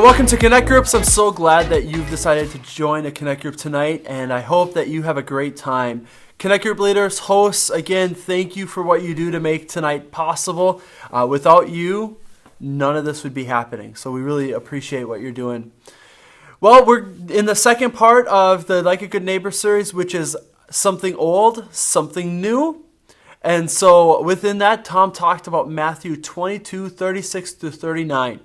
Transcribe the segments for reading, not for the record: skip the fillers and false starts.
Well, welcome to Connect Groups. I'm so glad that you've decided to join a Connect Group tonight, and I hope that you have a great time. Connect Group leaders, hosts, again, thank you for what you do to make tonight possible. Without you, none of this would be happening, so we really appreciate what you're doing. Well, we're in the second part of the Like a Good Neighbor series, which is something old, something new. And so within that, Tom talked about Matthew 22, 36 through 39.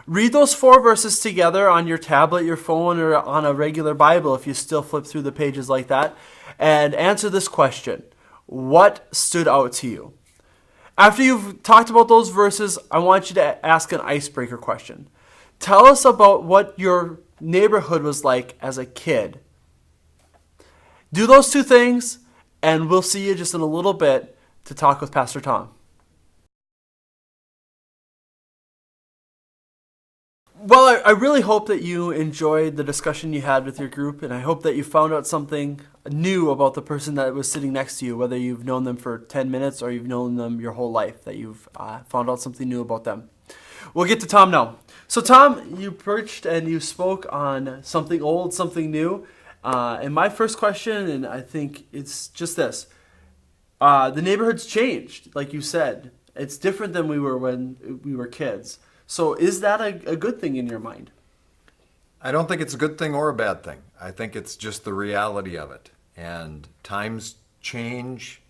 Read those 4 verses together on your tablet, your phone, or on a regular Bible if you still flip through the pages like that, and answer this question. What stood out to you? After you've talked about those verses, I want you to ask an icebreaker question. Tell us about what your neighborhood was like as a kid. Do those 2 things, and we'll see you just in a little bit to talk with Pastor Tom. Well, I really hope that you enjoyed the discussion you had with your group, and I hope that you found out something new about the person that was sitting next to you, whether you've known them for 10 minutes or you've known them your whole life, that you've found out something new about them. We'll get to Tom now. So Tom, you preached and you spoke on something old, something new. And my first question, and I think it's just this. The neighborhood's changed, like you said. It's different than we were when we were kids. So is that a good thing in your mind? I don't think it's a good thing or a bad thing. I think it's just the reality of it. And times change,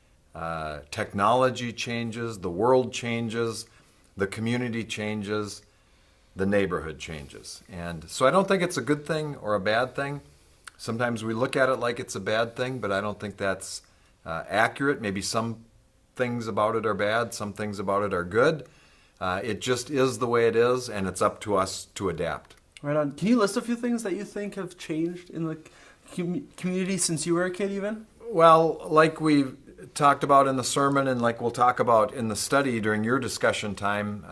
technology changes, the world changes, the community changes, the neighborhood changes. And so I don't think it's a good thing or a bad thing. Sometimes we look at it like it's a bad thing, but I don't think that's accurate. Maybe some things about it are bad, some things about it are good. It just is the way it is, and it's up to us to adapt. Right on. Can you list a few things that you think have changed in the community since you were a kid even? Well, like we talked about in the sermon and like we'll talk about in the study during your discussion time,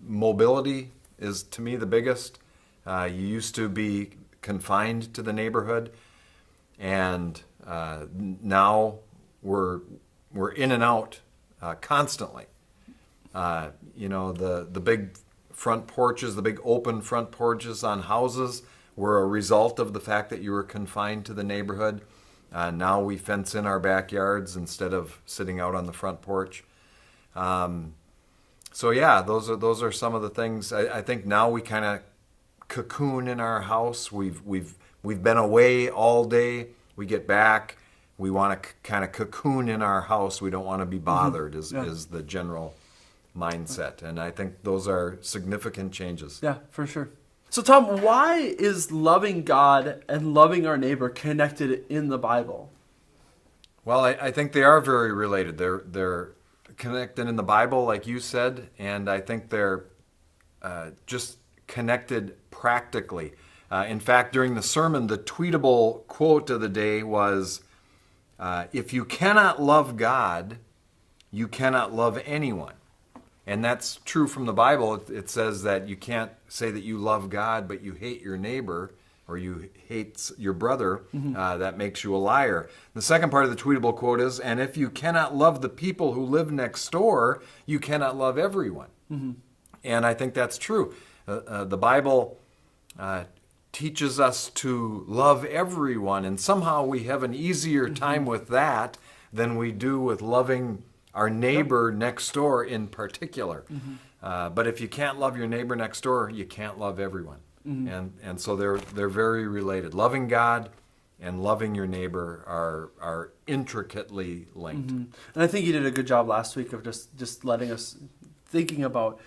mobility is to me the biggest. You used to be confined to the neighborhood, and now we're in and out constantly. The big front porches, the big open front porches on houses were a result of the fact that you were confined to the neighborhood. Now we fence in our backyards instead of sitting out on the front porch. Those are some of the things. I think now we kind of cocoon in our house. We've been away all day. We get back. We want to kind of cocoon in our house. We don't want to be bothered. Is the general mindset, and I think those are significant changes. Yeah, for sure. So Tom, why is loving God and loving our neighbor connected in the Bible? Well, I think they are very related. They're connected in the Bible, like you said, and I think they're just connected practically. In fact, during the sermon, the tweetable quote of the day was, if you cannot love God, you cannot love anyone. And that's true from the Bible. It says that you can't say that you love God, but you hate your neighbor or you hate your brother. That makes you a liar. The second part of the tweetable quote is, and if you cannot love the people who live next door, you cannot love everyone. And I think that's true. The Bible teaches us to love everyone, and somehow we have an easier time with that than we do with loving our neighbor next door in particular. But if you can't love your neighbor next door, you can't love everyone. And so they're very related. Loving God and loving your neighbor are intricately linked. And I think you did a good job last week of just letting us thinking about,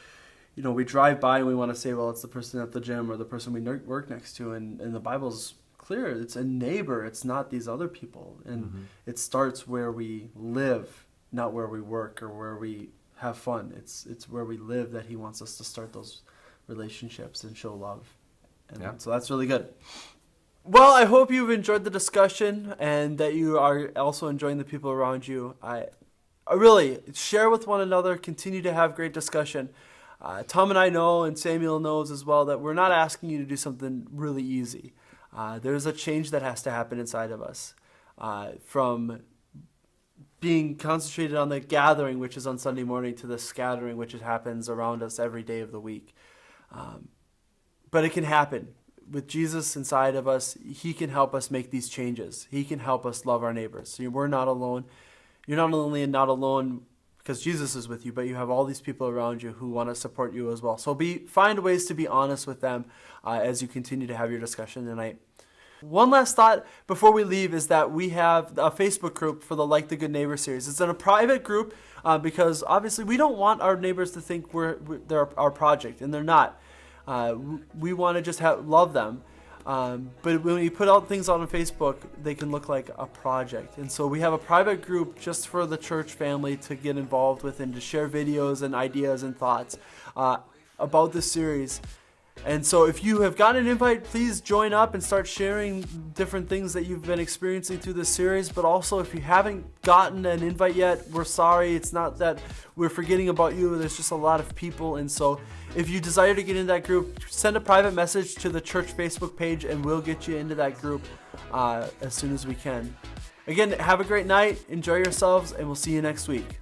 we drive by and we want to say, well, it's the person at the gym or the person we work next to, and the Bible's clear. It's a neighbor. It's not these other people. And it starts where we live, not where we work or where we have fun. It's where we live that he wants us to start those relationships and show love. And so that's really good. Well, I hope you've enjoyed the discussion and that you are also enjoying the people around you. I really share with one another, continue to have great discussion. Tom and I know, and Samuel knows as well, that we're not asking you to do something really easy. There's a change that has to happen inside of us from being concentrated on the gathering, which is on Sunday morning, to the scattering, which happens around us every day of the week. But it can happen. With Jesus inside of us, he can help us make these changes. He can help us love our neighbors. So we're not alone. You're not only not alone because Jesus is with you, but you have all these people around you who want to support you as well. So find ways to be honest with them as you continue to have your discussion tonight. One last thought before we leave is that we have a Facebook group for the Like the Good Neighbor series. It's in a private group because obviously we don't want our neighbors to think they're our project, and they're not. We want to just love them. But when you put out things on Facebook, they can look like a project. And so we have a private group just for the church family to get involved with and to share videos and ideas and thoughts about this series. And so if you have gotten an invite, please join up and start sharing different things that you've been experiencing through this series. But also, if you haven't gotten an invite yet, we're sorry. It's not that we're forgetting about you. There's just a lot of people. And so if you desire to get into that group, send a private message to the church Facebook page and we'll get you into that group as soon as we can. Again, have a great night. Enjoy yourselves, and we'll see you next week.